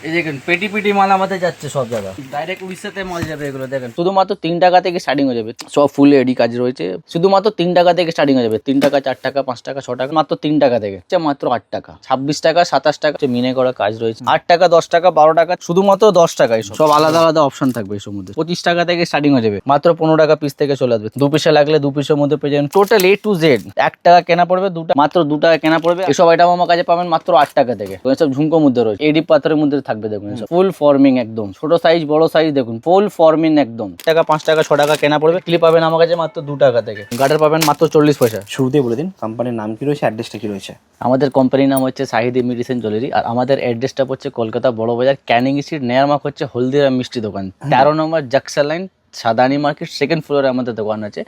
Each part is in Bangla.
এই দেখেন পেটি পেটি মাল আমাদের যাচ্ছে সব জায়গা, ডাইরেক্ট উড়িষ্যাতে মাল যাবে এগুলো। দেখেন শুধুমাত্র 3 টাকা থেকে স্টার্টিং হয়ে যাবে, সব ফুল এডি কাজ রয়েছে। শুধুমাত্র 3 টাকা থেকে স্টার্টিং হয়ে যাবে, 3 টাকা 4 টাকা 5 টাকা 6 টাকা, মাত্র 3 টাকা থেকে মাত্র 8 টাকা 26 টাকা 27 টাকা মিনে করা কাজ রয়েছে। 8 টাকা 10 টাকা 12 টাকা, শুধুমাত্র 10 টাকা। সব আলাদা আলাদা অপশন থাকবে এর মধ্যে। 25 টাকা থেকে স্টার্টিং হয়ে যাবে, মাত্র 15 টাকা পিস থেকে চলে আসবে। 2 পিসে লাগলে 2 পিসের মধ্যে পেয়ে যাবেন। টোটাল A to Z 1 টাকা কেনা পড়বে, মাত্র 2 টাকা কেনা পড়বে। এসব আইটেম আমার কাছে পাবেন মাত্র 8 টাকা থেকে। এসব ঝুমকোর মধ্যে রয়েছে, এডি পাথরের মধ্যে থাকবে। দেখুন ফুল ফর্মিং একদম, ছোট সাইজ বড় সাইজ দেখুন ফুল ফর্মিং একদম। টাকা 5 টাকা 6 টাকা কেনা পড়বে। ক্লিপ পাবেন আমার কাছে মাত্র 2 টাকা থেকে। গার্ডার পাবেন মাত্র 40 পয়সা। শুরুতেই বলে দিন কোম্পানির নাম কি রয়েছে, অ্যাড্রেসটা কি রয়েছে? আমাদের কোম্পানির নাম হচ্ছে শাহিদ ইমিটেশন জুয়েলারি, আর আমাদের অ্যাড্রেসটা হচ্ছে কলকাতা বড় বাজার, ক্যানিং স্ট্রিট, নেয়ারমার্ক হচ্ছে হলদিরাম মিষ্টি দোকান, 13 নম্বর জাকসা লাইন, সাদানি মার্কেট, সেকেন্ড ফ্লোরে আমাদের দোকান আছে।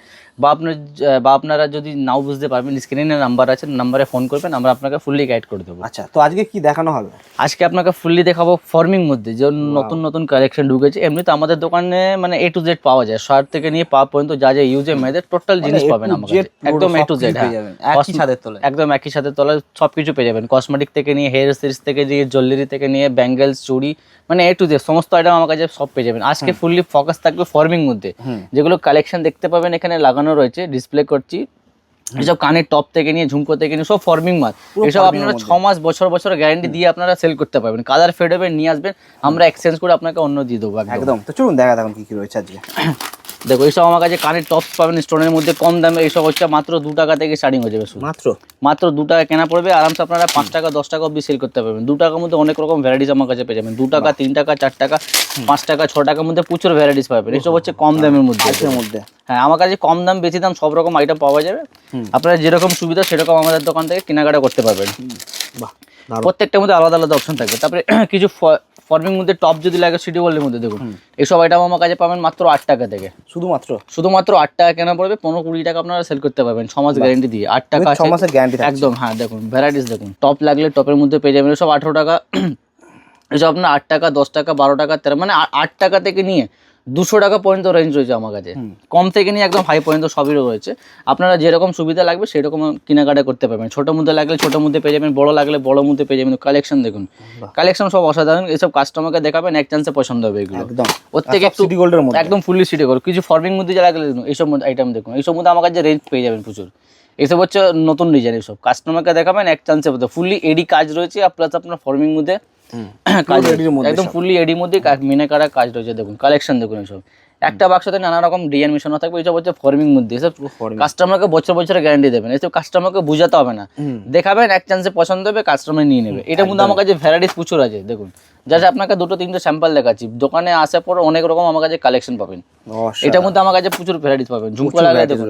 বা আপনারা যদি নাও বুঝতে পারবেন, স্ক্রিনে নাম্বার আছে, নাম্বারে ফোন করবেন, আমরা আপনাকে ফুললি গাইড করে দেবো। আচ্ছা, তো আজকে কি দেখানো হবে? আজকে আপনাকে ফুললি দেখাবো ফর্মিং মধ্যে যে নতুন নতুন কালেকশন ঢুকেছে। এমনিতে আমাদের দোকানে মানে A to Z পাওয়া যায়, শার্ট থেকে নিয়ে পা পর্যন্ত যা যা ইউজের মেয়েদের টোটাল জিনিস পাবেন আমাদের একদম A to Z। একই ছাদের তলায়, একদম একই ছাদের তলায় সবকিছু পেয়ে যাবেন। কসমেটিক থেকে নিয়ে হেয়ার সিরিজ থেকে নিয়ে জুয়েলারি থেকে নিয়ে ব্যাঙ্গেলস চুড়ি, মানে A to Z সমস্ত আইটেম আমার কাছে সব পেয়ে যাবেন। আজকে ফুললি ফোকাস থাকবে ফর্মিং মধ্যে, যেগুলো কালেকশন দেখতে পাবেন এখানে লাগানো রয়েছে, ডিসপ্লে করছি। এসব কানের টপ থেকে নিয়ে ঝুমকো থেকে নিয়ে সব ফর্মিং মাল। এসব আপনারা 6 মাস বছর বছর গ্যারান্টি দিয়ে আপনারা সেল করতে পারবেন। কালার ফেড হবে নিয়ে আসবেন, আমরা এক্সচেঞ্জ করে আপনাকে অন্য দিয়ে দেবো একদম। তো চলুন দেখা দেখুন কি কি রয়েছে আজকে। দেখো এইসব আমার কাছে কানের টপস পাবেন স্টোনের মধ্যে কম দামে। এইসব হচ্ছে মাত্র 2 টাকা থেকে স্টার্টিং হয়ে যাবে। মাত্র 2 টাকা কেনা পড়বে, আরামসে আপনারা 5 টাকা 10 টাকা অব্দি সেল করতে পারবেন। 2 টাকার মধ্যে অনেক রকম ভ্যারাইটিস আমার কাছে পেয়ে যাবেন। 2 টাকা 3 টাকা 4 টাকা 5 টাকা 6 টাকার মধ্যে প্রচুর ভ্যারাইটিস পাবেন। এইসব হচ্ছে কম দামের মধ্যে। হ্যাঁ, আমার কাছে কম দাম বেশি দাম সব রকম আইটেম পাওয়া যাবে। আপনারা যেরকম সুবিধা সেরকম আমাদের দোকান থেকে কেনাকাটা করতে পারবেন। প্রত্যেকটার মধ্যে আলাদা আলাদা অপশন থাকবে। তারপরে কিছু ফর্মিং মধ্যে টপ যদি লাগে সিটি গোল্ডের মধ্যে দেখুন, এইসব আইটেম আমার কাছে পাবেন মাত্র 8 টাকা থেকে। শুধুমাত্র 8 টাকা কেনা পড়বে, 15-20 টাকা আপনারা সেল করতে পারবেন 6 মাস গ্যারান্টি দিয়ে। 8 টাকা 6 মাসের গ্যারান্টি একদম। হ্যাঁ দেখুন ভ্যারাইটিস দেখুন, টপ লাগলে টপের মধ্যে পেয়ে যাবেন। সব 18 টাকা, এসব আপনার 8 টাকা 10 টাকা 12 টাকা 13, মানে 8 টাকা থেকে নিয়ে 200 টাকা পর্যন্ত রেঞ্জ রয়েছে আমার কাছে। কম থেকে নিয়ে একদম হাই পর্যন্ত সবই রয়েছে। আপনারা যেরকম সুবিধা লাগবে সেরকম কেনাকাটা করতে পারবেন। ছোটোর মধ্যে লাগলে ছোটোর মধ্যে পেয়ে যাবেন, বড় লাগলে বড় মধ্যে পেয়ে যাবেন। কালেকশন দেখুন, কালেকশন সব অসাধারণ। এসব কাস্টমারকে দেখাবেন, এক চান্সে পছন্দ হবে এগুলো একদম। প্রত্যেকে সিটি গোল্ডের মধ্যে একদম ফুললি সিটি গোল্ড। কিছু ফর্মিং মধ্যে যা লাগলে দেখুন, এইসব আইটেম দেখুন, এইসব মধ্যে আমার কাছে রেঞ্জ পেয়ে যাবেন প্রচুর। এইসব হচ্ছে নতুন ডিজাইন, এইসব কাস্টমারকে দেখাবেন, এক চান্সে ফুললি এডি কাজ রয়েছে, প্লাস আপনার ফর্মিং মধ্যে কাজ একদম ফুললি এডির মধ্যে মিনে করা কাজ রয়েছে। দেখুন কালেকশন দেখুন, এইসব একটা বাক্সতে নানা রকম ডিজাইন মিশানো থাকবে। এইসব হচ্ছে ফর্মিং মধ্যে। এসব কাস্টমারকে বছর বছরের গ্যারান্টি দেবেন। এসব কাস্টমারকে বুঝাতে হবে না, দেখাবেন, এক চান্সে পছন্দ হবে, কাস্টমার নিয়ে নেবে। এটার মধ্যে আমার কাছে ভ্যারাইটিস প্রচুর আছে। দেখুন জাস্ট আপনাকে 2-3টে স্যাম্পল দেখাচ্ছি। দোকানে আসার পর অনেক রকম আমার কাছে কালেকশন পাবেন। এটার মধ্যে আমার কাছে প্রচুর ভ্যারাইটিস পাবেন। ঝুমকো লাগাই দেখুন,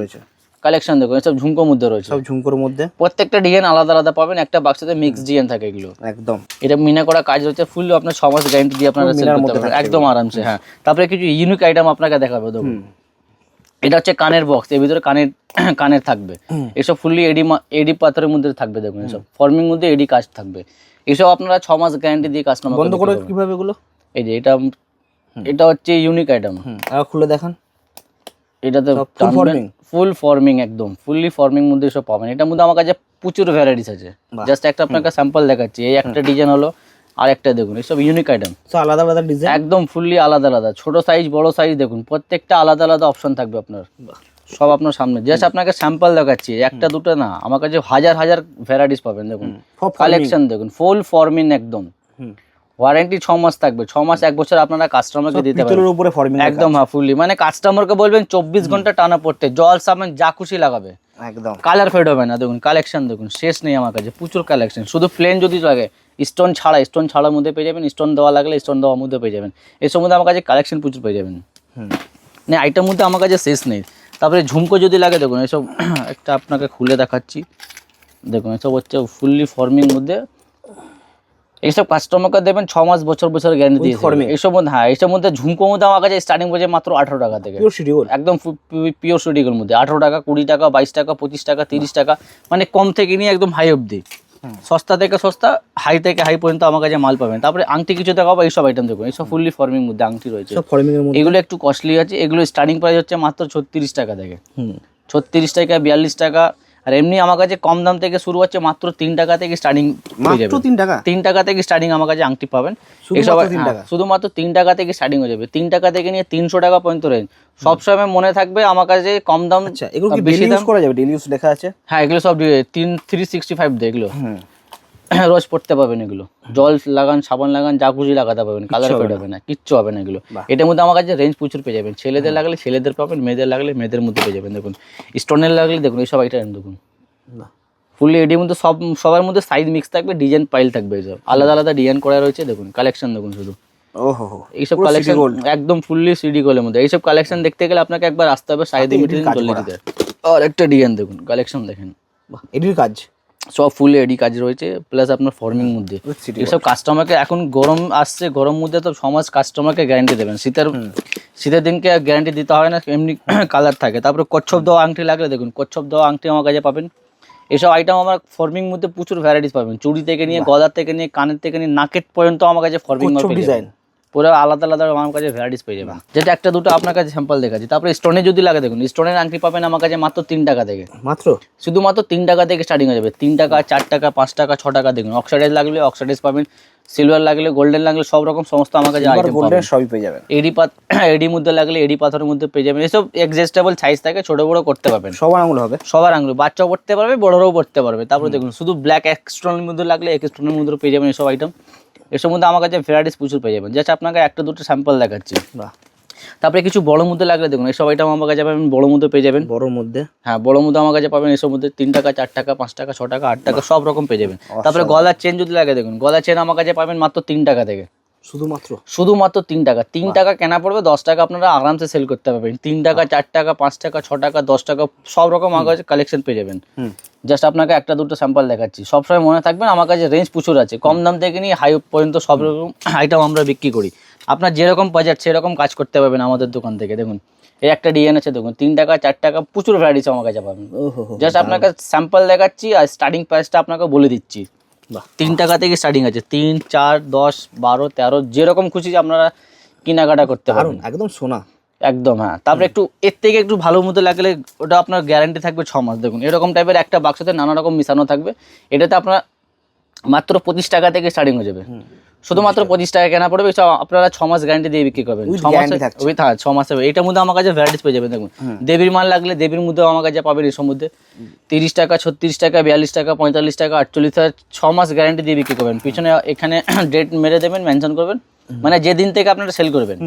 কালেকশন দেখুন, এসব ঝুমকোর মধ্যে রয়েছে। সব ঝুমকোর মধ্যে প্রত্যেকটা ডিজাইন আলাদা আলাদা পাবেন। একটা বাক্সতে মিক্স ডিজাইন থাকে এগুলো একদম। এটা মিনা করা কাজ হচ্ছে, ফুল আপনার 6 মাস গ্যারান্টি দিয়ে আপনারা সেল করতে পারবেন একদম আরামসে। হ্যাঁ, তারপরে কিছু ইউনিক আইটেম আপনাকে দেখাবো। দেখুন এটা হচ্ছে কানের বক্স, এর ভিতরে কানের থাকবে। এসব ফুললি এডি পাথরের মধ্যে থাকবে। দেখুন এসব ফর্মিং মধ্যে এডি কাজ থাকবে। এসব আপনারা 6 মাস গ্যারান্টি দিয়ে কাস্টমার বন্ধ করে কিভাবে এগুলো। এই যে এটা হচ্ছে ইউনিক আইটেম। খুলে দেখান। এটাতে ফুল ফর্মিং একদম ফুললি ফর্মিং মধ্যে সব পাবেন। এটার মধ্যে আমার কাছে প্রচুর ভ্যারাইটিস আছে। জাস্ট একটা আপনাকে স্যাম্পল দেখাচ্ছি। এই একটা ডিজাইন হলো, আর একটা দেখুন, এসব ইউনিক আইটেম, আলাদা আলাদা ডিজাইন, একদম ফুললি আলাদা আলাদা। ছোট সাইজ বড় সাইজ দেখুন, প্রত্যেকটা আলাদা আলাদা অপশন থাকবে আপনার, সব আপনার সামনে। জাস্ট আপনাকে স্যাম্পল দেখাচ্ছি, একটা দুটো না, আমার কাছে হাজার হাজার ভ্যারাইটিস পাবেন। দেখুন কালেকশন দেখুন, ফুল ফর্মিং একদম। ওয়ারেন্টি 6 মাস থাকবে, 6 মাস 1 বছর আপনারা কাস্টমারকে দিতে পারবেন একদম। হ্যাঁ ফুললি, মানে কাস্টমারকে বলবেন 24 ঘন্টা টানা পড়তে, জল সাবান যা খুশি লাগাবে একদম, কালার ফেড হবে না। দেখুন কালেকশন দেখুন, শেষ নেই আমার কাছে, প্রচুর কালেকশন। শুধু প্লেন যদি লাগে, স্টোন ছাড়ার মধ্যে পেয়ে যাবেন, স্টোন দেওয়া লাগলে স্টোন দেওয়ার মধ্যে পেয়ে যাবেন। এসব মধ্যে আমার কাছে কালেকশন প্রচুর পেয়ে যাবেন। মানে আইটেম মধ্যে আমার কাছে শেষ নেই। তারপরে ঝুমকো যদি লাগে দেখুন, এসব একটা আপনাকে খুলে দেখাচ্ছি। দেখুন এসব হচ্ছে ফুললি ফর্মিং মধ্যে। এইসব কাস্টমারকে দেবেন 6 মাস বছর বছর গ্যারান্টি দিয়ে। এইসব মধ্যে হ্যাঁ, এইসব মধ্যে ঝুমকোর মধ্যে আমার কাছে স্টার্টিং পড়ছে মাত্র 18 টাকা থেকে, একদম পিওর সিটিগুলোর মধ্যে। 18 টাকা 20 টাকা 22 টাকা 25 টাকা 30 টাকা, মানে কম থেকে নিয়ে একদম হাই অবধি, সস্তা থেকে সস্তা, হাই থেকে হাই পর্যন্ত আমার কাছে মাল পাবেন। তারপরে আংটি কিছু দেখাবো, এইসব আইটেম দেখুন, এইসব ফুললি ফর্মিং মধ্যে আংটি রয়েছে। এগুলো একটু কস্টলি আছে। এগুলো স্টার্টিং প্রাইস হচ্ছে মাত্র 36 টাকা থেকে, 36 টাকা 42 টাকা। আর এমনি আমার কাছে কম দাম থেকে শুরু হচ্ছে, মাত্র 3 টাকা থেকে স্টার্টিং হয়ে যাবে। মাত্র 3 টাকা? 3 টাকা থেকে স্টার্টিং আমার কাছে আংটি পাবেন। শুধুমাত্র 3 টাকা? শুধুমাত্র 3 টাকা থেকে স্টার্টিং হয়ে যাবে। 3 টাকা থেকে নিয়ে 300 টাকা পর্যন্ত রেঞ্জ। সবসময় মনে থাকবে আমার কাছে কম দাম। আচ্ছা, এগুলো কি ডেইলি ইউজ করা যাবে? ডেইলি ইউজ লেখা আছে। হ্যাঁ, এগুলো সব 365 ডে এগুলো রোজ পড়তে পারবেন। এগুলো জল লাগান, সাবান লাগান, যা খুশি লাগাতে পারবেন, কালার ফেড হবে না, কিচ্ছু হবে না এগুলো। এটার মধ্যে আমার কাছে রেঞ্জ প্রচুর পেয়ে যাবেন। ছেলেদের লাগলে ছেলেদের পাবেন, মেয়েদের লাগলে মেয়েদের মধ্যে পেয়ে যাবেন। দেখুন স্টোনের লাগলে দেখুন এইসব আইটেম দেখুন ফুললি এডির মধ্যে সবার মধ্যে সাইজ মিক্স থাকবে, ডিজাইন পাইল থাকবে, এইসব আলাদা আলাদা ডিজাইন করা রয়েছে। দেখুন কালেকশন দেখুন শুধু। ওহো, এইসব কালেকশন একদম ফুললি সিডি গোল্ডের মধ্যে। এইসব কালেকশন দেখতে গেলে আপনাকে একবার আসতে হবে সাইডে মিটিং চলে দিতে। আর একটা ডিজাইন দেখুন, কালেকশন দেখেন, এডির কাজ সব ফুল এডি কাজ রয়েছে, প্লাস আপনার ফর্মিং মধ্যে। এসব কাস্টমারকে এখন গরম আসছে, গরম মধ্যে তো সমাজ কাস্টমারকে গ্যারান্টি দেবেন। শীতের দিনকে গ্যারান্টি দিতে হয় না, এমনি কালার থাকে। তারপরে কচ্ছপ দেওয়া আংটি লাগলে দেখুন, কচ্ছপ দেওয়া আংটি আমার কাছে পাবেন। এসব আইটেম আমার ফর্মিং মধ্যে প্রচুর ভ্যারাইটিস পাবেন। চুড়ি থেকে নিয়ে, গলার থেকে নিয়ে, কানের থেকে নিয়ে, নাকের পর্যন্ত আমার কাছে ফর্মিং ডিজাইন পুরো আলাদা আলাদা আমার কাছে ভ্যারাইটিস পেয়ে যাবেন। যেটা একটা দুটো আপনার কাছে স্যাম্পল দেখাচ্ছি। তারপরে স্টোনে যদি লাগে দেখুন, স্টোনের আংটি পাবেন আমার কাছে মাত্র 3 টাকা থেকে। মাত্র শুধুমাত্র 3 টাকা থেকে স্টার্টিং হয়ে যাবে। 3 টাকা, 4 টাকা, 5 টাকা, 6 টাকা দেখুন। অক্সাইডাইজ লাগলে অক্সাইডাইজ পাবেন, সিলভার লাগলে, গোল্ডেন লাগলে, সব রকম সমস্ত আমার কাছে আইটেম পাবেন। সবই পেয়ে যাবেন। এডি মধ্যে লাগলে এডি পাথরের মধ্যে পেয়ে যাবেন। এসব অ্যাডজাস্টেবল সাইজ থাকে, ছোট বড় করতে পারবেন। সবার আঙুল হবে? সবার আঙুল, বাচ্চাও পড়তে পারবে, বড়রাও পড়তে পারবে। তারপরে দেখুন শুধু ব্ল্যাক এক্সট্রনের মধ্যে লাগলে এক্সট্রনের মধ্যে পেয়ে যাবেন এসব আইটেম। এসব মধ্যে আমার কাছে ভ্যারাইটিস প্রচুর পেয়ে যাবেন। জাস্ট আপনাকে একটা দুটো স্যাম্পল দেখাচ্ছি। তারপরে কিছু বড় মধ্যে লাগলে দেখুন, এসব আইটেম আমার কাছে পাবেন বড় মধ্যে পেয়ে যাবেন। বড় মধ্যে? হ্যাঁ, বড় মধ্যে আমার কাছে পাবেন এসব মধ্যে 3 টাকা, 4 টাকা, 5 টাকা, 6 টাকা, 8 টাকা, সব রকম পেয়ে যাবেন। তারপরে গলার চেন যদি লাগে দেখুন, গলার চেন আমার কাছে পাবেন মাত্র 3 টাকা থেকে। শুধুমাত্র 3 টাকা। 3 টাকা কেনা পড়বে, 10 টাকা আপনারা আরামসে সেল করতে পারবেন। 3 টাকা, 4 টাকা, 5 টাকা, 6 টাকা, 10 টাকা, সব রকম আমার কাছে কালেকশন পেয়ে যাবেন। জাস্ট আপনাকে একটা দুটো স্যাম্পল দেখাচ্ছি। সবসময় মনে থাকবেন আমার কাছে রেঞ্জ প্রচুর আছে। কম দাম থেকে নিয়ে হাই পর্যন্ত সব রকম আইটেম আমরা বিক্রি করি। আপনার যেরকম বাজেট সেরকম কাজ করতে পারবেন আমাদের দোকান থেকে। দেখুন এই একটা ডিজাইন আছে দেখুন, 3 টাকা, 4 টাকা, প্রচুর ভ্যারাইটিস আমার কাছে পাবেন। জাস্ট আপনাকে স্যাম্পল দেখাচ্ছি আর স্টার্টিং প্রাইসটা আপনাকে বলে দিচ্ছি। 3 টাকা থেকে স্টার্টিং আছে। 3, 4, 10, 12, 13 যেরকম খুশি আপনারা কেনাকাটা করতে পারেন। একদম সোনা একদম। হ্যাঁ, তারপরে একটু এর থেকে একটু ভালো মতো লাগলে ওটা আপনার গ্যারান্টি থাকবে 6 মাস। দেখুন এরকম টাইপের একটা বাক্সতে নানা রকম মিশানো থাকবে। এটাতে আপনার মাত্র 25 টাকা থেকে স্টার্টিং হয়ে যাবে। শুধুমাত্র 25 টাকা কেনা পড়বে। আপনারা 6 মাস গ্যারান্টি দিয়ে বিক্রি করবেন। 6 মাসে এটার মধ্যে আমার কাছে ভ্যারাইটিস পেয়ে যাবেন। দেখুন দেবীর মাল লাগলে দেবীর মধ্যেও আমার কাছে পাবেন। এর মধ্যে 30 টাকা, 36 টাকা, 42 টাকা, 45 টাকা, 48 টাকা, 6 মাস গ্যারান্টি দিয়ে বিক্রি করবেন। পিছনে এখানে ডেট মেরে দেবেন, মেনশন করবেন, মানে যে দিন থেকে আপনারা সেল করবেন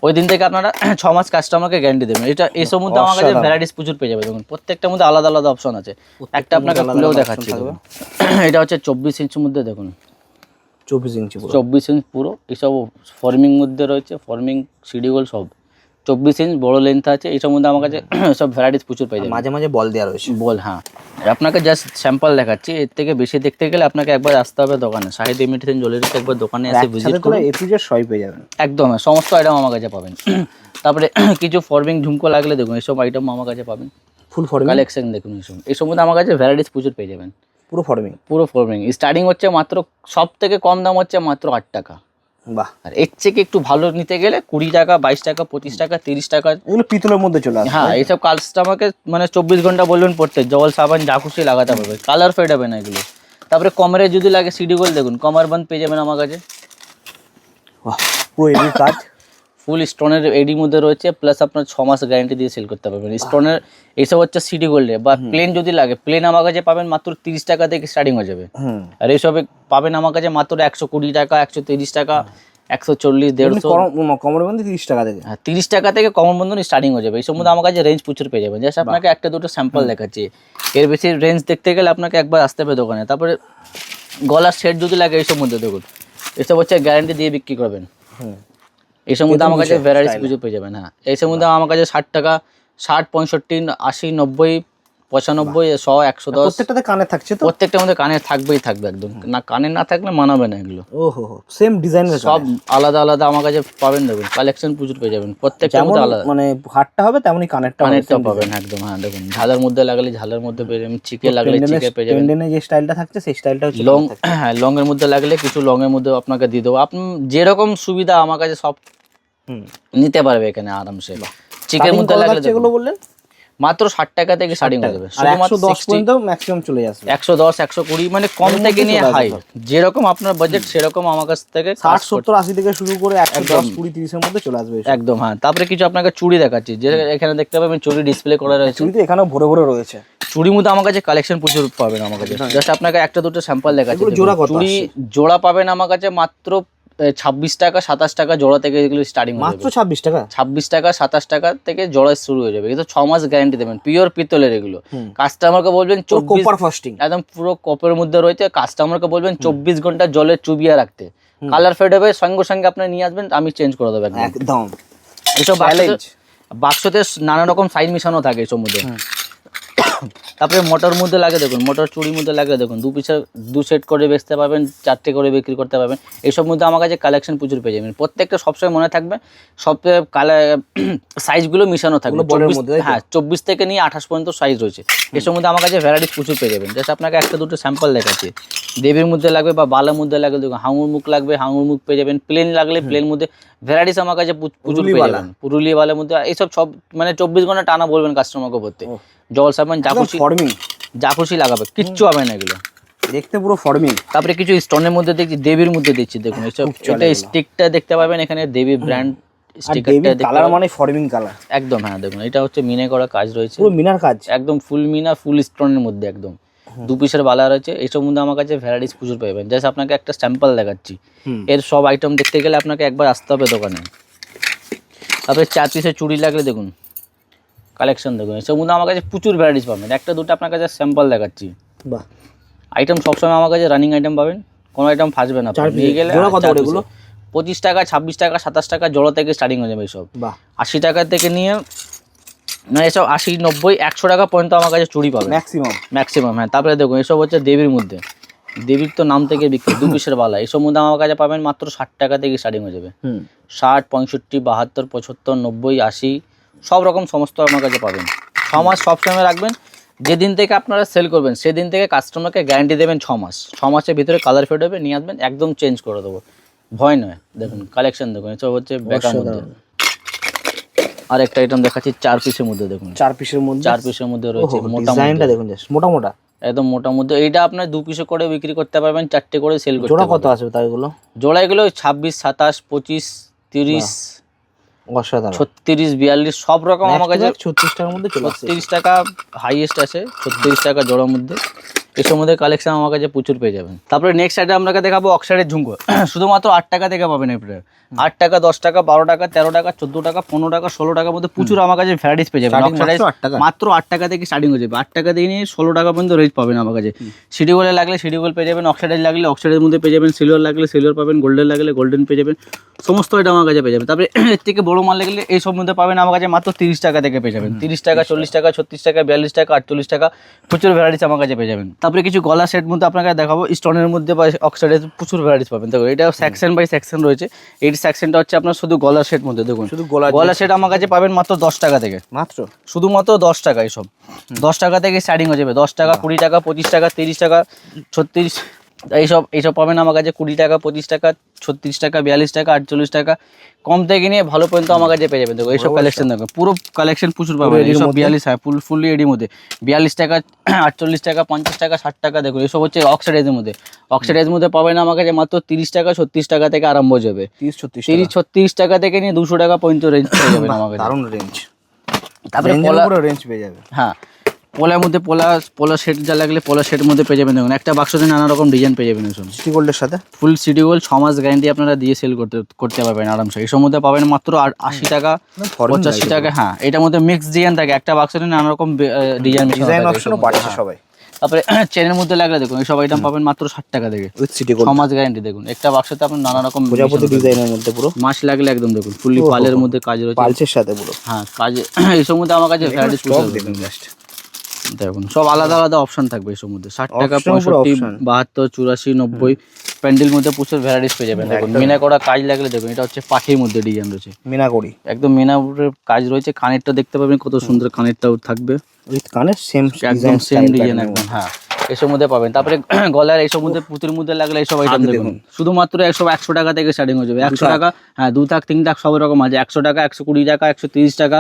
ওই দিন থেকে আপনারা 6 মাস কাস্টমারকে গ্যারান্টি দেবেন। এটা এসব মধ্যে আমার কাছে ভ্যারাইটিস প্রচুর পেয়ে যাবে। দেখুন প্রত্যেকটার মধ্যে আলাদা আলাদা অপশন আছে। একটা আপনাকে খুলেও দেখাচ্ছি। এটা হচ্ছে 24 ইঞ্চির মধ্যে। দেখুন 24 ইঞ্চি পুরো। এসব ফর্মিং মধ্যে রয়েছে, ফর্মিং সিডি গোল্ড সব 24 ইঞ্চ বড় লেন্থ আছে। এইসব মধ্যে আমার কাছে সব ভ্যারাইটিস প্রচুর পেয়ে যাবে। মাঝে মাঝে বল দেওয়া রয়েছে। বল, হ্যাঁ। আপনাকে জাস্ট স্যাম্পল দেখাচ্ছি। এর থেকে বেশি দেখতে গেলে আপনাকে একবার আসতে হবে দোকানে। শাহিদ ইমিটেশন জুয়েলারিতে একবার দোকানে এসে ভিজিট করুন। সবই পেয়ে যাবেন। একদম সমস্ত আইটেম আমার কাছে পাবেন। তারপরে কিছু ফর্মিং ঝুমকো লাগলে দেখুন এসব আইটেম আমার কাছে পাবেন। ফুল ফর্মিং কালেকশন দেখুন। এসব মধ্যে আমার কাছে ভ্যারাইটিস প্রচুর পেয়ে যাবেন। পুরো ফর্মিং স্টার্টিং হচ্ছে মাত্র, সব থেকে কম দাম হচ্ছে মাত্র 8 টাকা। বাহ। আর এর থেকে একটু ভালো নিতে গেলে 20 টাকা, 22 টাকা, 25 টাকা, 30 টাকা। এগুলো পিতলের মধ্যে চলে আসে। হ্যাঁ, এইসব কাস্টমারকে মানে 24 ঘন্টা বলবেন পড়তে, জল সাবান যা খুশি লাগাতে পারবে, কালার ফেড হবে না এগুলো। তারপরে কমরে যদি লাগে সিডি গোল্ড দেখুন, কমার বন্ধ পেয়ে যাবেন আমার কাছে। পুরো এডি কাজ, ফুল স্টোনের এডি মধ্যে রয়েছে, প্লাস আপনার 6 মাস গ্যারান্টি দিয়ে সেল করতে পারবেন। স্টোনের এইসব হচ্ছে সিডি গোল্ডে। বা প্লেন যদি লাগে, প্লেন আমার কাছে পাবেন মাত্র 30 টাকা থেকে স্টার্টিং হয়ে যাবে। আর এইসবে পাবেন আমার কাছে মাত্র 120 টাকা, 130 টাকা, 140, 150। কমর বন্ধ 30 টাকা থেকে। হ্যাঁ, 30 টাকা থেকে কমর বন্ধন স্টার্টিং হয়ে যাবে। এই সম্বন্ধে আমার কাছে রেঞ্জ প্রচুর পেয়ে যাবেন। জাস্ট আপনাকে একটা দুটো স্যাম্পল দেখাচ্ছি। এর বেশি রেঞ্জ দেখতে গেলে আপনাকে একবার আসতে হবে দোকানে। তারপরে গলার সেট যদি লাগে এইসব মধ্যে দেখুন, এসব হচ্ছে গ্যারান্টি দিয়ে বিক্রি করবেন। এইসব মধ্যে আমার কাছে ভ্যারাইটিস প্রচুর পেয়ে যাবেন। হ্যাঁ, এইসব মধ্যে আমার কাছে 60 টাকা, 60, 65, 80, 90, 95, 100, 110। প্রত্যেকটাতে কানে থাকছে তো? প্রত্যেকটার মধ্যে কানে থাকবেই থাকবে একদম। না কানে না থাকলে মানাবে না এগুলো। ওহো, সেম ডিজাইন সব আলাদা আলাদা আমার কাছে পাবেন। দেখুন কালেকশন প্রচুর পেয়ে যাবেন। প্রত্যেকটার মধ্যে আলাদা, মানে হাতটা হবে তেমনি কানেরটা পাবেন একদম। হ্যাঁ, দেখুন ঝালের মধ্যে লাগালে ঝালের মধ্যে পেয়ে যাবেন, চিকে লাগলে চিকে পেয়ে যাবেন। পেন্ডেনে যে স্টাইলটা থাকছে সেই স্টাইলটা হচ্ছে লং। হ্যাঁ, লং এর মধ্যে লাগলে কিছু লং এর মধ্যে আপনাকে দিয়ে দেবো। আপনি যেরকম সুবিধা আমার কাছে সব নিতে পারবে এখানে আরামসে। চিকের মধ্যে লাগলে এগুলো বললেন মাত্র 60 টাকা থেকে স্টার্টিং হয়ে যাবে, আর 110 পর্যন্ত ম্যাক্সিমাম চলে আসবে। 110 120 মানে কম থেকে নিয়ে হাই, যেরকম আপনার বাজেট সেরকম আমার কাছ থেকে 60 70 80 থেকে শুরু করে 110 20 30 এর মধ্যে চলে আসবে এসব। একদম। হ্যাঁ, তারপরে কিছু আপনাকে চুড়ি দেখাচ্ছি, যে এখানে দেখতে পাবেন চুড়ি ডিসপ্লে করা রয়েছে। কিন্তু এখানেও ভরে ভরে রয়েছে চুড়ির মধ্যে আমার কাছে কালেকশন প্রচুর পাবেন আমার কাছে। জাস্ট আপনাকে একটা দুটো স্যাম্পল দেখাচ্ছি। এগুলো জোড়া কত চুড়ি জোড়া পাবেন আমার কাছে মাত্র 26 টাকা 27 টাকা জোড়া থেকে এগুলো স্টার্টিং হয়ে মাত্র যাবে। 26 টাকা 26 টাকা 27 টাকা থেকে জোড়া শুরু হয়ে যাবে। কিন্তু 6 মাস গ্যারান্টি দেবেন, পিওর পিতলের এগুলো। কাস্টমারকে বলবেন 24 কপার ফাস্টিং একদম পুরো কপের মধ্যে রয়েছে। কাস্টমারকে বলবেন 24 ঘন্টা জলে চুবিয়ে রাখতে, কালার ফেড হবে সঙ্গে সঙ্গে আপনি নিয়ে আসবেন, আমি চেঞ্জ করে দেবো একদম। একদম এইসব বাক্সতে নানা রকম সাইজ মিশানো থাকে এইসব মধ্যে। তারপরে মোটর মধ্যে লাগে দেখুন, মোটর চুড়ির মধ্যে লাগে দেখুন, দু সেট করে বেচতে পারবেন, 4টে করে বিক্রি করতে পারবেন। এইসব মধ্যে আমার কাছে কালেকশন প্রচুর পেয়ে যাবেন। প্রত্যেকটা সবসময় মনে থাকবে, সব কালার সাইজগুলো মিশানো থাকবে। 24 থেকে নিয়ে 28 পর্যন্ত সাইজ রয়েছে। এসব মধ্যে আমার কাছে ভ্যারাইটিস প্রচুর পেয়ে যাবেন। জাস্ট আপনাকে একটা দুটো স্যাম্পল দেখাচ্ছি। দেবীর মধ্যে লাগবে বা বালার মধ্যে লাগবে দেখুন, হাঙুর মুখ লাগবে, হাঙুর মুখ পেয়ে যাবেন। প্লেন লাগলে প্লেন মধ্যে ভ্যারাইটিস আমার কাছে প্রচুর পেয়ে যাবেন। পুরুলিয়া বালার মধ্যে এইসব সব মানে 24 ঘন্টা টানা বলবেন কাস্টমারকে করতে, জল সাবান যা খুশি লাগাবে, কিচ্ছু হবে না এগুলো, দেখতে পুরো ফর্মিং। তারপরে কিছু স্টোনের মধ্যে দেখছি, দেবীর মধ্যে দেখছি দেখুন। এইসব এটা স্টিকটা দেখতে পাবেন এখানে, দেবী ব্র্যান্ড স্টিকারটা কালার মানে ফর্মিং কালার একদম। হ্যাঁ দেখুন, এটা হচ্ছে মিনে করা কাজ রয়েছে, পুরো মিনার কাজ, একদম ফুল মিনা, ফুল স্টোনের মধ্যে একদম 2 পিসের বালা রয়েছে। এইসব মধ্যে আমার কাছে ভ্যারাইটিস প্রচুর পাবেন। জাস্ট আপনাকে একটা স্যাম্পল দেখাচ্ছি। এর সব আইটেম দেখতে গেলে আপনাকে একবার আসতে হবে দোকানে। তারপরে 4 পিসের চুড়ি লাগলে দেখুন, কালেকশন দেখুন। এসব মধ্যে আমার কাছে প্রচুর ভ্যারাইটিস পাবেন। একটা দুটো আপনার কাছে স্যাম্পল দেখাচ্ছি। বাহ, আইটেম সবসময় আমার কাছে রানিং আইটেম পাবেন, কোনো আইটেম ফাঁসবে না। নিয়ে গেলে 25 টাকা 26 টাকা 27 টাকা জোড়া থেকে স্টার্টিং হয়ে যাবে এসব। 80 টাকা থেকে নিয়ে না এসব 80 90 100 টাকা পর্যন্ত আমার কাছে চুড়ি পাবে ম্যাক্সিমাম। হ্যাঁ, তারপরে দেখুন এসব হচ্ছে দেবীর মধ্যে, দেবীর তো নাম থেকে বিক্রি 2 পিসের বালা। এসব মধ্যে আমার কাছে পাবেন মাত্র 60 টাকা থেকে স্টার্টিং হয়ে যাবে। 60 65 72 75 90 80 সব রকম সমস্ত আমার কাছে পাবেন। 6 মাস সবসময় রাখবেন। যেদিন থেকে আপনারা সেল করবেন সেদিন থেকে কাস্টমারকে গ্যারান্টি দেবেন 6 মাস। 6 মাসের ভিতরে কালার ফেড হবে, নিয়ে আসবেন, একদম চেঞ্জ করে দেবো, ভয় নয়। দেখুন কালেকশন দেখুন, এসব হচ্ছে বেকার মধ্যে। আর একটা আইটেম দেখাচ্ছি 4 পিসের মধ্যে দেখুন, 4 পিসের মধ্যে রয়েছে। ডিজাইনটা দেখুন, মোটা মোটা একদম মোটা মধ্যে। এইটা আপনার 2 পিসে করে বিক্রি করতে পারবেন, 4টে করে সেল করতে জোড়া পারবেন। কত আসবে তাই এগুলো? জোড়া এগুলো 26 27 25 30 36 42 সব রকম আমার কাছে 36 টাকার মধ্যে চলে আসছে। 36 টাকা হাইয়েস্ট আছে, 36 টাকা জোড়ার মধ্যে। এসব মধ্যে কালেকশন আমার কাছে প্রচুর পেয়ে যাবেন। তারপরে নেক্সট আইটেম আপনাকে দেখাবো অক্সাইডের ঝুমকো। শুধুমাত্র 8 টাকা থেকে পাবেন এপ্রিল। 8 টাকা 10 টাকা 12 টাকা 13 টাকা 14 টাকা 15 টাকা 16 টাকার মধ্যে প্রচুর আমার কাছে ভ্যারাইটিস পেয়ে যাবেন। অক্সাইড মাত্র 8 টাকা থেকে স্টার্টিং হয়ে যাবে। 8 টাকা দিয়ে নিয়ে 16 টাকা পর্যন্ত রেঞ্জ পাবেন আমার কাছে। সিডিগোলে লাগলে সিডিগোল পেয়ে যাবেন, অক্সাইড লাগলে অক্সাইডের মধ্যে পেয়ে যাবেন, সিলভার লাগলে সিলভার পাবেন, গোল্ডেন লাগলে গোল্ডেন পেয়ে যাবেন। সমস্ত এটা আমার কাছে পেয়ে যাবেন। তারপরে এর থেকে বড় মাল লাগলে এই সব মধ্যে পাবেন আমার কাছে মাত্র 30 টাকা থেকে পেয়ে যাবেন। 30 টাকা 40 টাকা 36 টাকা 42 টাকা 48 টাকা প্রচুর ভ্যারাইটিস আমার কাছে পেয়ে যাবেন। তারপরে কিছু গলা সেট মধ্যে আপনাকে দেখাবো, স্টোনের মধ্যে বা অক্সাইডের প্রচুর ভ্যারাইটিস পাবেন। দেখো এটা সেকশন বাই সেকশন রয়েছে। এই সেকশনটা হচ্ছে আপনার শুধু গলা সেট মধ্যে দেখুন, শুধু গলা সেট আমার কাছে পাবেন মাত্র 10 টাকা থেকে, মাত্র শুধুমাত্র 10 টাকা। এইসব 10 টাকা থেকে স্টার্টিং হয়ে যাবে। 10 টাকা 20 টাকা 25 টাকা 30 টাকা 36 এইসব পাবেন আমার কাছে। 20 টাকা 25 টাকা 36 টাকা 42 টাকা 48 টাকা কম থেকে নিয়ে ভালো পর্যন্ত আমার কাছে পেয়ে যাবেন। দেখো এইসব কালেকশন দেখো, পুরো কালেকশন প্রচুর পাবেন। এইসব 42 হ্যাঁ ফুললি এডির মধ্যে 42 টাকা 48 টাকা 50 টাকা 60 টাকা। দেখুন এইসব হচ্ছে অক্সাইডের মধ্যে। অক্সাইডের মধ্যে পাবেন আমার কাছে মাত্র 30 টাকা 36 টাকা থেকে আরম্ভ হয়ে যাবে। 30 36 টাকা থেকে নিয়ে 200 টাকা পর্যন্ত রেঞ্জ পেয়ে যাবেন আমার কাছে। দারুণ রেঞ্জ। তারপরে পুরো রেঞ্জ পেয়ে যাবে। হ্যাঁ, পোলার মধ্যে পোলা সেট যা লাগলে পোলা সেটের মধ্যে পেয়ে যাবেন। দেখুন একটা বাক্সতে নানা রকম ডিজাইন পেয়ে যাবেন। সিটি গোল্ডের সাথে ফুল সিটি গোল্ড 6 মাস গ্যারান্টি আপনারা দিয়ে সেল করতে পারবেন আরামসে। এই মধ্যে পাবেন মাত্র 80 টাকা 85 টাকা। হ্যাঁ, এটার মধ্যে মিক্স ডিজাইন থাকে, একটা বাক্সতে নানা রকম ডিজাইন অপশনও পাচ্ছে সবাই। তারপরে চেনের মধ্যে লাগলে দেখুন এই সব আইটেম পাবেন মাত্র 60 টাকা থেকে, উইথ সিটি গোল্ড 6 মাস গ্যারান্টি। দেখুন একটা বাক্সতে আপনার নানা রকম ডিজাইনের মধ্যে পুরো মাস লাগলে একদম দেখুন ফুললি পালের মধ্যে কাজ রয়েছে, পালচের সাথে পুরো। হ্যাঁ, কাজ এইসব মধ্যে আমার কাছে ভ্যারাইটিস দেখুন। জাস্ট দেখুন সব আলাদা আলাদা অপশন থাকবে এর মধ্যে। 60 টাকা 65 72 84 90 প্যান্ডেল মধ্যে প্রচুর ভ্যারাইটিস পেয়ে যাবেন। দেখুন মিনা করা কাজ লাগলে দেখুন এটা হচ্ছে পাখির মধ্যে ডিজাইন রয়েছে, মিনা করি একদম মিনার কাজ রয়েছে। কানেরটা দেখতে পাবেন কত সুন্দর, কানেরটাও থাকবে উইথ কানের সেম একদম সেম ডিজাইন একদম। হ্যাঁ, এসব মধ্যে পাবেন। তারপরে গলার এইসব মধ্যে পুঁতির মধ্যে লাগলে এইসব আইটেম দেখুন শুধুমাত্র 100 টাকা থেকে স্টার্টিং হয়ে যাবে। 100 টাকা, হ্যাঁ 2 থাক 3 থাক সব রকম আছে। 100 টাকা, 120 টাকা, 130 টাকা,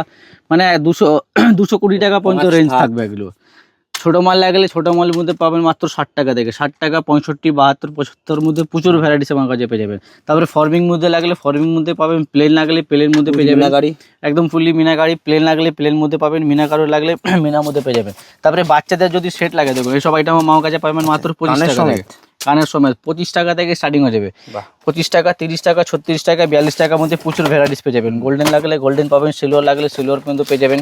মানে 220 টাকা পর্যন্ত রেঞ্জ থাকবে এগুলো। ছোট মাল লাগলে ছোট মালের মধ্যে পাবেন মাত্র 60 টাকা থেকে, 60 টাকা, 65, 72, 75 মধ্যে প্রচুর ভ্যারাইটিস আমার কাছে পেয়ে যাবেন। তারপরে ফর্মিং মধ্যে লাগলে ফর্মিং মধ্যে পাবেন, প্লেন লাগলে প্লেন মধ্যে পেয়ে যাবেন, মিনাকারি একদম ফুললি মিনাকারি। প্লেন লাগলে প্লেন মধ্যে পাবেন, মিনাকারো লাগলে মিনার মধ্যে পেয়ে যাবেন। তারপরে বাচ্চাদের যদি সেট লাগে দেখুন এইসব আইটেম আমার কাছে পাবেন মাত্র 25 টাকা থেকে, কানের সময় 25 টাকা থেকে স্টার্টিং হয়ে যাবে। 25 টাকা, 30 টাকা, 36 টাকা, 42 টাকার মধ্যে প্রচুর ভ্যারাইটিস পেয়ে যাবেন। গোল্ডেন লাগলে গোল্ডেন পাবেন, সিলভার লাগলে সিলভার পর্যন্ত পেয়ে যাবেন।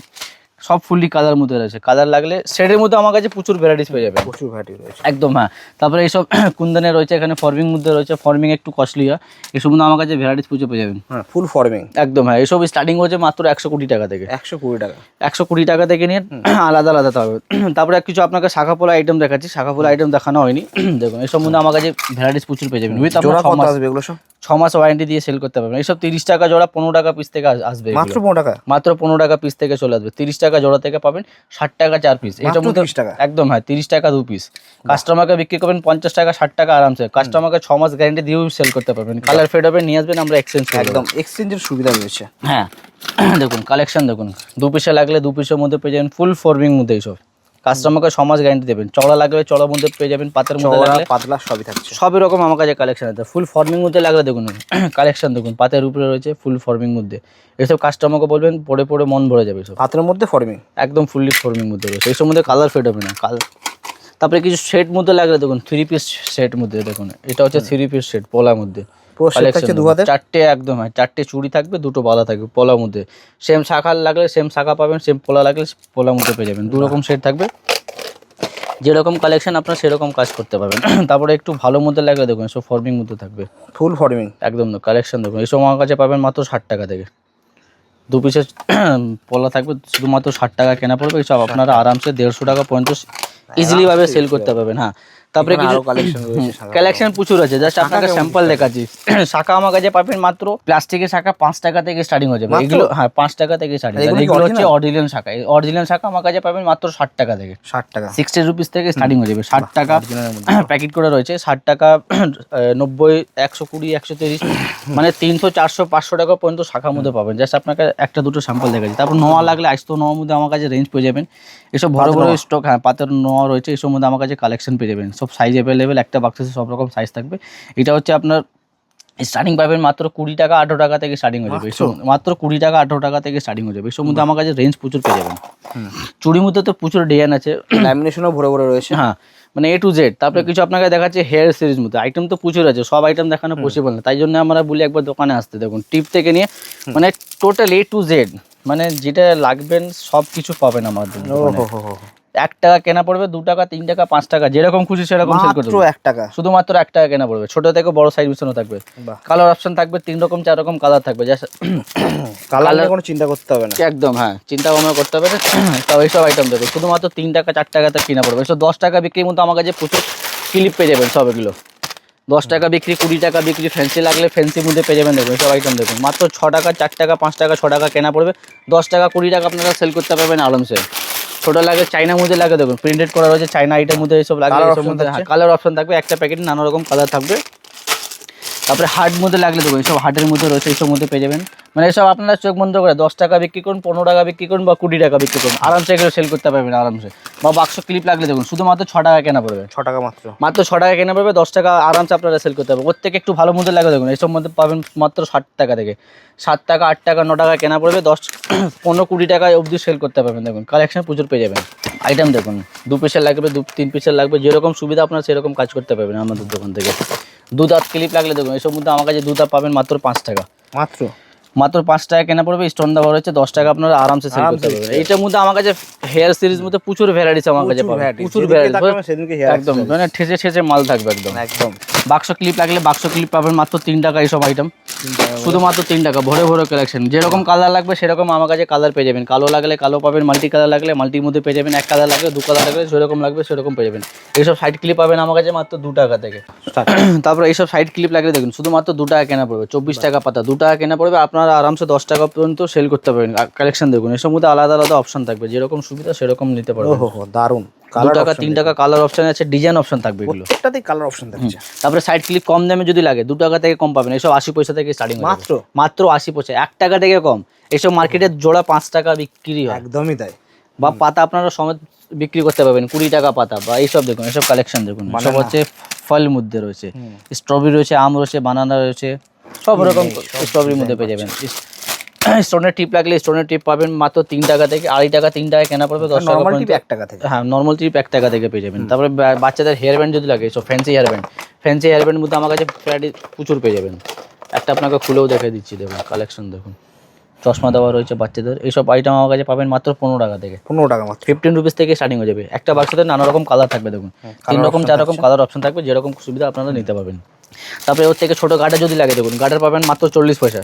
সব ফুললি কালার মধ্যে রয়েছে, কালার লাগলে সেটের মধ্যে আমার কাছে প্রচুর ভ্যারাইটিস পেয়ে যাবে, প্রচুর ভ্যারাইটি রয়েছে একদম। হ্যাঁ, তারপরে এইসব কুন্দনে রয়েছে, এখানে ফর্মিং মধ্যে রয়েছে, ফর্মিং একটু কস্টলি হয়, এসব মধ্যে আমার কাছে ভ্যারাইটিস প্রচুর পেয়ে যাবেন। হ্যাঁ, ফুল ফর্মিং একদম। হ্যাঁ, এসব স্টার্টিং হচ্ছে মাত্র 120 টাকা থেকে, 120 টাকা, 120 টাকা থেকে নিয়ে আলাদা আলাদা হবে। তারপরে কিছু আপনাকে শাখা পোলা আইটেম দেখাচ্ছি, শাখা পোলা আইটেম দেখানো হয়নি। দেখুন এসব মধ্যে আমার কাছে ভ্যারাইটিস প্রচুর পেয়ে যাবেন। উইথ আপনার 6 মাস এগুলো সব 6 মাস ওয়ারেন্টি দিয়ে সেল করতে পারবেন। এইসব 30 টাকা জোড়া, 15 টাকা পিস থেকে আসবে, মাত্র 15 টাকা, মাত্র 15 টাকা পিস থেকে চলে আসবে। 30 টাকা জোড়া থেকে পাবেন 60 টাকা 4 পিস, এটার মধ্যে 30 টাকা, একদম। হ্যাঁ, 30 টাকা 2 পিস। কাস্টমারকে বিক্রি করবেন 50 টাকা 60 টাকা আরামসে। কাস্টমারকে 6 মাস গ্যারান্টি দিয়েও সেল করতে পারবেন। কালার ফেড হবে, নিয়ে আসবেন, আমরা এক্সচেঞ্জ করে একদম এক্সচেঞ্জের সুবিধা রয়েছে। হ্যাঁ, দেখুন কালেকশন দেখুন, 2 পিসে লাগলে 2 পিসের মধ্যে পেয়ে যাবেন, ফুল ফর্মিং মধ্যে এইসব। কাস্টমারকে 6 মাস গ্যারান্টি দেবেন। চড়া লাগলে চড়ার মধ্যে পেয়ে যাবেন, পাতের মধ্যে লাগলে পাতলা সবই থাকছে, সবই রকম আমার কাছে কালেকশন আছে। ফুল ফর্মিং মধ্যে লাগলে দেখুন কালেকশন দেখুন, পাতের উপরে রয়েছে ফুল ফর্মিং মধ্যে। এসব কাস্টমারকে বলবেন, পরে পরে মন ভরে যাবে সব। পাতের মধ্যে ফর্মিং, একদম ফুললি ফর্মিং মধ্যে রয়েছে, এইসব মধ্যে কালার ফেড হবে না। তারপরে কিছু সেট মধ্যে লাগলে দেখুন 3 পিস সেট মধ্যে দেখুন, এটা হচ্ছে 3 পিস সেট পোলার মধ্যে। চারটে, একদম। হ্যাঁ, 4টে চুড়ি থাকবে, 2টো বালা থাকবে পোলার মধ্যে। সেম শাখা লাগলে সেম শাখা পাবেন, সেম পোলা লাগলে পোলার মধ্যে পেয়ে যাবেন। 2 রকম সেট থাকবে, যেরকম কালেকশন আপনার সেরকম কাজ করতে পারবেন। তারপরে একটু ভালো মধ্যে লাগলে দেখুন সব ফর্মিং মধ্যে থাকবে, ফুল ফর্মিং একদম। কালেকশন দেখুন এইসব আমার কাছে পাবেন মাত্র 60 টাকা থেকে। 2 পিসের পোলা থাকবে, শুধুমাত্র 60 টাকা কেনা পড়বে। এইসব আপনারা আরামসে 150 টাকা পর্যন্ত ইজিলি ভাবে সেল করতে পারবেন। হ্যাঁ, তারপরে কিছু কালেকশন প্রচুর আছে, জাস্ট আপনাকে স্যাম্পল দেখাচ্ছি। শাখা আমার কাছে পাবেন মাত্র প্লাস্টিকের শাখা 5 টাকা থেকে স্টার্টিং হয়ে যাবে এগুলো। হ্যাঁ, 5 টাকা থেকে স্টার্টিং। এগুলো হচ্ছে অরিজিনাল শাখা। অরিজিনাল শাখা আমার কাছে পাবেন মাত্র 60 টাকা থেকে, 60 টাকা, 60 রুপিস থেকে স্টার্টিং হয়ে যাবে। 60 টাকা প্যাকেট করে রয়েছে, 60 টাকা, 90, 120, 130, মানে 300, 400, 500 টাকা পর্যন্ত শাখার মধ্যে পাবেন। জাস্ট আপনাকে একটা দুটো স্যাম্পল দেখাচ্ছি। তারপর নোয়া লাগলে আইস তো নোয়ার মধ্যে আমার কাছে রেঞ্জ পেয়ে যাবেন। এসব বড় বড় স্টক, হ্যাঁ পাতের নোয়া রয়েছে, এসব মধ্যে আমার কাছে কালেকশন পেয়ে যাবেন। সব সাইজ অ্যাভেলেবেল, একটা বাক্সে সব রকম সাইজ থাকবে। এটা হচ্ছে আপনার স্টার্টিং পাবেন মাত্র 20 টাকা 18 টাকা থেকে স্টার্টিং হয়ে যাবে। মাত্র 20 টাকা 18 টাকা থেকে স্টার্টিং হয়ে যাবে। এসব মধ্যে আমার কাছে রেঞ্জ প্রচুর পেয়ে যাবেন। চুড়ির মধ্যে তো প্রচুর ডিজাইন আছে, ল্যামিনেশনও ভরে ভরে রয়েছে। হ্যাঁ, মানে A to Z। তারপরে কিছু আপনাকে দেখাচ্ছে হেয়ার সিরিজ মধ্যে আইটেম তো প্রচুর আছে, সব আইটেম দেখানো পসিবল না। তাই জন্য আমরা বলি একবার দোকানে আসতে। দেখুন টিপ থেকে নিয়ে মানে টোটাল A to Z, মানে যেটা লাগবেন সব কিছু পাবেন আমাদের দোকানে। 1 টাকা কেনা পড়বে, 2 টাকা, 3 টাকা, 5 টাকা, যেরকম খুশি সেরকম সেল করতে মাত্র 1 টাকা, শুধুমাত্র 1 টাকা কেনা পড়বে। ছোট থেকে বড় সাইজ মিশানো থাকবে, কালার অপশন থাকবে 3 রকম 4 রকম কালার থাকবে। কালার নিয়ে কোনো চিন্তা করতে হবে না, একদম। হ্যাঁ, চিন্তা ভাবনা করতে হবে না। তাও এইসব আইটেম দেবে শুধুমাত্র 3 টাকা 4 টাকাতে কিনা পড়বে। এসব 10 টাকা বিক্রির মধ্যে আমার কাছে প্রচুর ক্লিপ পেয়ে যাবেন সব এগুলো। 10 টাকা বিক্রি, 20 টাকা বিক্রি, ফ্যান্সি লাগলে ফ্যান্সির মধ্যে পেয়ে যাবেন। দেখুন সব আইটেম দেখুন, মাত্র 6 টাকা 4 টাকা 5 টাকা 6 টাকা কেনা পড়বে। 10 টাকা 20 টাকা আপনারা সেল করতে পারবেন আরামসে। ছোটো লাগে, চাইনার মধ্যে লাগে, দেখুন প্রিন্টেড করা রয়েছে, চাইনা আইটেম মধ্যে এইসব লাগে। কালার অপশন থাকবে, একটা প্যাকেটে নানা রকম কালার থাকবে। তারপরে হার্ড মধ্যে লাগলে দেখুন এইসব হার্টের মধ্যে রয়েছে, এইসব মধ্যে পেয়ে যাবেন। মানে এসব আপনারা চোখ বন্ধ করে 10 টাকা বিক্রি করুন, 15 টাকা বিক্রি করুন বা 20 টাকা বিক্রি করুন, আরামসে এগুলো সেল করতে পারবেন আরামসে। বা বাক্স ক্লিপ লাগলে দেখুন শুধুমাত্র 6 টাকা কেনা পড়বে, 6 টাকা মাত্র 6 টাকা কেনা পড়বে। 10 টাকা আরামসে আপনারা সেল করতে পারবেন। ওর থেকে একটু ভালো মধ্যে লাগে দেখুন, এইসব মধ্যে পাবেন মাত্র 60 টাকা থেকে, 7 টাকা 8 টাকা 9 টাকা কেনা পড়বে। 10, 15, 20 টাকায় অবধি সেল করতে পারবেন। দেখুন কালেকশন প্রচুর পেয়ে যাবেন। আইটেম দেখুন 2 পিসের লাগবে, 2-3 পিসের লাগবে, যেরকম সুবিধা আপনার সেরকম কাজ করতে পারবেন আমাদের দোকান থেকে। 2 দাঁত ক্লিপ লাগলে দেখুন এইসব মধ্যে আমার কাছে 2 দাঁত পাবেন মাত্র 5 টাকা, মাত্র 5 টাকা কেনা পড়বে। স্টোন দেওয়া রয়েছে, 10 টাকা আপনারা আরামসে সেল করতে পারবেন। এইটার মধ্যে আমার কাছে হেয়ার সিরিজ মধ্যে প্রচুর ভ্যারাইটিস আমার কাছে পাবেন, প্রচুর ভ্যারাইটিস, একদম মানে ঠেসে ঠেসে মাল থাকবে একদম। বাক্স ক্লিপ লাগলে বাক্স ক্লিপ পাবেন মাত্র 3 টাকা। এইসব আইটেম শুধুমাত্র 3 টাকা, ভরে ভরে কালেকশন। যেরকম কালার লাগবে সেরকম আমার কাছে কালার পেয়ে যাবেন। কালো লাগলে কালো পাবেন, মাল্টি কালার লাগলে মাল্টির মধ্যে পেয়ে যাবেন, 1 কালার লাগলে 2 কালার লাগলে যেরকম লাগবে সেরকম পেয়ে যাবেন। এইসব সাইড ক্লিপ পাবেন আমার কাছে মাত্র 2 টাকা থেকে। তারপর এইসব সাইড ক্লিপ লাগলে দেখুন শুধুমাত্র 2 টাকা কেনা পড়বে, 24 টাকা পাতা, 2 টাকা কেনা পড়বে। আপনারা আরামসে 10 টাকা পর্যন্ত সেল করতে পারবেন। কালেকশন দেখুন, এসব মধ্যে আলাদা আলাদা অপশন থাকবে, যেরকম সুবিধা সেরকম নিতে পারবেন। দারুন 2 টাকা 3 টাকা কালার অপশন আছে, ডিজাইন অপশন থাকবে এগুলো। প্রত্যেকটাতেই কালার অপশন থাকছে। তারপরে সাইড ক্লিপ কম দামে যদি লাগে 2 টাকা থেকে কম পাবেন, এসব 80 পয়সা থেকে স্টার্টিং মাত্র 80 পয়সা, 1 টাকা থেকে কম। এসব মার্কেটের জোড়া 5 টাকা বিক্রি হয়, একদমই তাই। বা পাতা আপনারা সমেত বিক্রি করতে পারবেন 20 টাকা পাতা। বা এইসব দেখুন, এসব কালেকশন দেখুন, সব হচ্ছে ফলের মধ্যে রয়েছে, স্ট্রবেরি রয়েছে, আম রয়েছে, বানানা রয়েছে, সব রকম স্ট্রবেরির মধ্যে পেয়ে যাবেন। স্টোনের টিপ লাগলে স্টোনের টিপ পাবেন মাত্র 3 টাকা থেকে, 2.5 টাকা 3 টাকা কেনা পড়বে, 10 টাকা পর্যন্ত 1 টাকা থেকে। হ্যাঁ, নর্মাল টিপ 1 টাকা থেকে পেয়ে যাবেন। তারপরে বাচ্চাদের হেয়ার ব্যান্ড যদি লাগে, সব ফ্যান্সি হেয়ার ব্যান্ড মধ্যে আমার কাছে ভ্যারাইটি প্রচুর পেয়ে যাবেন। একটা আপনাকে খুলেও দেখে দিচ্ছি, দেখুন কালেকশন দেখুন, চশমা দেওয়া রয়েছে বাচ্চাদের। এইসব আইটেম আমার কাছে পাবেন মাত্র 15 টাকা থেকে, 15 টাকা মাত্র, 15 রুপিস থেকে স্টার্টিং হয়ে যাবে। একটা বাক্সতে নানা রকম কালার থাকবে, দেখুন 3 রকম 4 রকম কালার অপশন থাকবে, যেরকম সুবিধা আপনারা নিতে পারবেন। তারপরে ওর থেকে ছোটো গার্ডার যদি লাগে, দেখুন গার্ডার পাবেন মাত্র 40 পয়সা,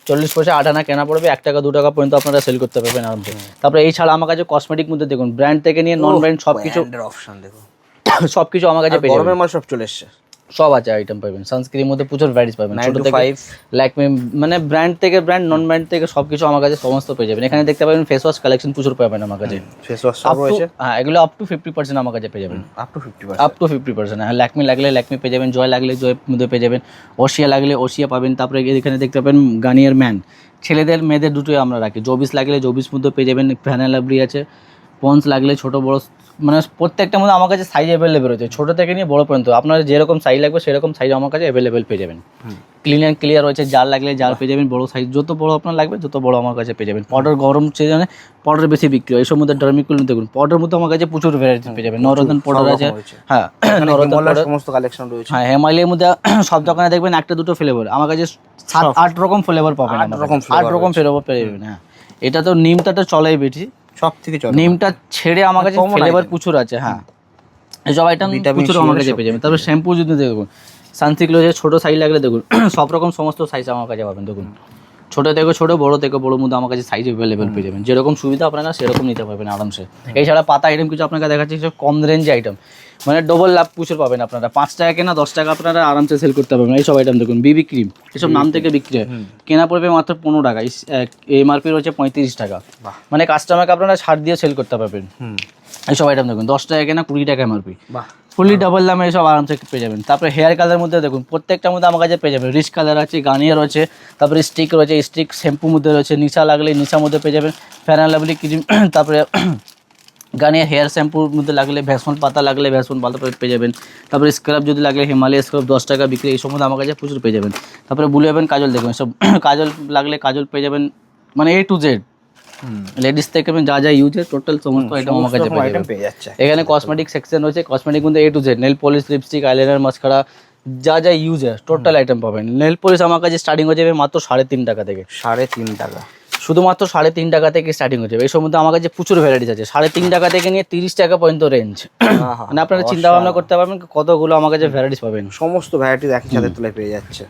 40 পয়সা 8 আনা কেনা পড়বে, 1 টাকা 2 টাকা পর্যন্ত আপনারা সেল করতে পারবেন আরামসে। তারপরে এই ছাড়া আমার কাছে কসমেটিক মধ্যে দেখুন, ব্র্যান্ড থেকে নিয়ে নন ব্র্যান্ড সবকিছু অপশন দেখুন, সবকিছু আমার কাছে পেয়ে যাবেন। গরমের মাল সব চলে এসছে, সব আছে আইটেম পাবেন। সানস্ক্রিনের মধ্যে প্রচুর ভ্যারাইটিস পাবেন, 9 ছোট to থেকে 5 ল্যাকমে, মানে ব্র্যান্ড থেকে ব্র্যান্ড, নন ব্র্যান্ড থেকে সবকিছু আমার কাছে সমস্ত পেয়ে যাবেন। এখানে দেখতে পাবেন ফেস ওয়াশ কালেকশন প্রচুর পাবেন আমার কাছে, ফেস ওয়াশ সব রয়েছে। হ্যাঁ, এগুলো আপ টু 50% আমার কাছে পেয়ে যাবেন, আপ টু 50%, আপ টু 50%। হ্যাঁ, ল্যাকমি লাগলে ল্যাকমি পেয়ে যাবেন, জয় লাগলে জয়ের মধ্যে পেয়ে যাবেন, ওশিয়া লাগলে ওশিয়া পাবেন। তারপরে এখানে দেখতে পাবেন গার্নিয়ার ম্যান, ছেলেদের মেয়েদের দুটোই আমরা রাখি। জবিস লাগলে জবিস মধ্যে পেয়ে যাবেন, ভ্যানালাব্রি আছে, পন্স লাগলে ছোট বড়, মানে প্রত্যেকটার মধ্যে আমার কাছে সাইজ অ্যাভেলেবেল রয়েছে, ছোটো থেকে নিয়ে বড় পর্যন্ত। আপনার যেরকম সাইজ লাগবে সেরকম সাইজ আমার কাছে অ্যাভেলেবেল পেয়ে যাবেন। ক্লিয়ার রয়েছে, জার লাগলে জার পেয়ে যাবেন, বড় সাইজ যত বড় আপনার লাগবে তত বড় আমার কাছে পেয়ে যাবেন। পাউডার গরম সিজনে পাউডার বেশি বিক্রি হয়, এসব মধ্যে ডার্মিকুল দেখুন, পাউডার মধ্যে আমার কাছে প্রচুর ভ্যারাইটি পেয়ে যাবেন। নরদান পাউডার আছে, হ্যাঁ নরদান পাউডার সমস্ত কালেকশন রয়েছে। হ্যাঁ, হিমালয়ের মধ্যে সব দোকানে দেখবেন একটা দুটো ফ্লেভার, আমার কাছে 7-8 রকম ফ্লেভার পাবেন, 8 রকম ফ্লেভার পেয়ে যাবেন। হ্যাঁ, এটা তো নিমটা তো চলেই বেশি, সব থেকে চলে, নিমটা ছেড়ে আমার কাছে ফ্লেভার প্রচুর আছে। হ্যাঁ, এইসব আইটেম প্রচুর আমার কাছে পেয়ে যাবেন। তারপরে শ্যাম্পু যদি দেখুন, সানসিল্ক রয়েছে, ছোটো সাইজ লাগলে দেখুন সব রকম সমস্ত সাইজ আমার কাছে পাবেন। দেখুন ছোটো থেকে ছোটো, বড়ো থেকে বড়োর মধ্যে আমার কাছে সাইজ অ্যাভেলেবেল পেয়ে যাবেন, যেরকম সুবিধা আপনারা সেরকম নিতে পারবেন আরামসে। এছাড়া পাতা আইটেম কিছু আপনাকে দেখাচ্ছি, সব কম রেঞ্জে আইটেম, মানে ডবল লাভ প্রচুর পাবেন আপনারা। 5 টাকা কেনা 10 টাকা আপনারা আরামসে সেল করতে পারবেন। এইসব আইটেম দেখুন, বিবি ক্রিম, এসব নাম থেকে বিক্রি হয়, কেনা পড়বে মাত্র 15 টাকা, এমআরপি রয়েছে 35 টাকা, মানে কাস্টমারকে আপনারা ছাড় দিয়ে সেল করতে পারবেন। এইসব আইটেম দেখুন 10 টাকা কেনা 20 টাকা এমআরপি, ফুললি ডাবল দামে এসব আরামসে পেয়ে যাবেন। তারপরে হেয়ার কালার মধ্যে দেখুন, প্রত্যেকটার মধ্যে আমার কাছে পেয়ে যাবেন। রিচ কালার আছে, গার্নিয়ার রয়েছে, তারপরে স্টিক রয়েছে, স্টিক শ্যাম্পুর মধ্যে রয়েছে, নিশা লাগলে নিশার মধ্যে পেয়ে যাবেন, ফেয়ার অ্যান্ড লাভলি ক্রিম, তারপরে গার্নিয়ার হেয়ার শ্যাম্পুর মধ্যে লাগলে ভ্যাসন পাতা লাগলে ভ্যাসন পাতা পেয়ে যাবেন। তারপরে স্ক্রাব যদি লাগলে হিমালয় স্ক্রাব 10 টাকা বিক্রি, এই সম্বন্ধে আমার কাছে প্রচুর পেয়ে যাবেন। তারপরে ব্লু হেভেন কাজল দেখবেন, সব কাজল লাগলে কাজল পেয়ে যাবেন, মানে A to Z লেডিস থেকে যা যা ইউজ হয় টোটাল সমস্ত আইটেম আমার কাছে পেয়ে যাচ্ছে। এখানে কসমেটিক সেকশন রয়েছে, কসমেটিক মধ্যে A to Z, nail polish, lipstick, eyeliner, mascara, যা যা ইউজ হয় টোটাল আইটেম পাবেন। নেল পলিশ আমার কাছে স্টার্টিং হয়ে যাবে মাত্র 3.5 টাকা থেকে, 3.5 টাকা, শুধুমাত্র 3.5 টাকা থেকে স্টার্টিং হয়ে যাবে। এই সম্বন্ধে আমার কাছে প্রচুর ভ্যারাইটিস আছে, 3.5 টাকা থেকে নিয়ে 30 টাকা পর্যন্ত রেঞ্জ, মানে আপনারা চিন্তা ভাবনা করতে পারবেন কতগুলো আমার কাছে ভ্যারাইটিস পাবেন। সমস্ত ভ্যারাইটি একই ছাদের তলায় পেয়ে যাচ্ছে।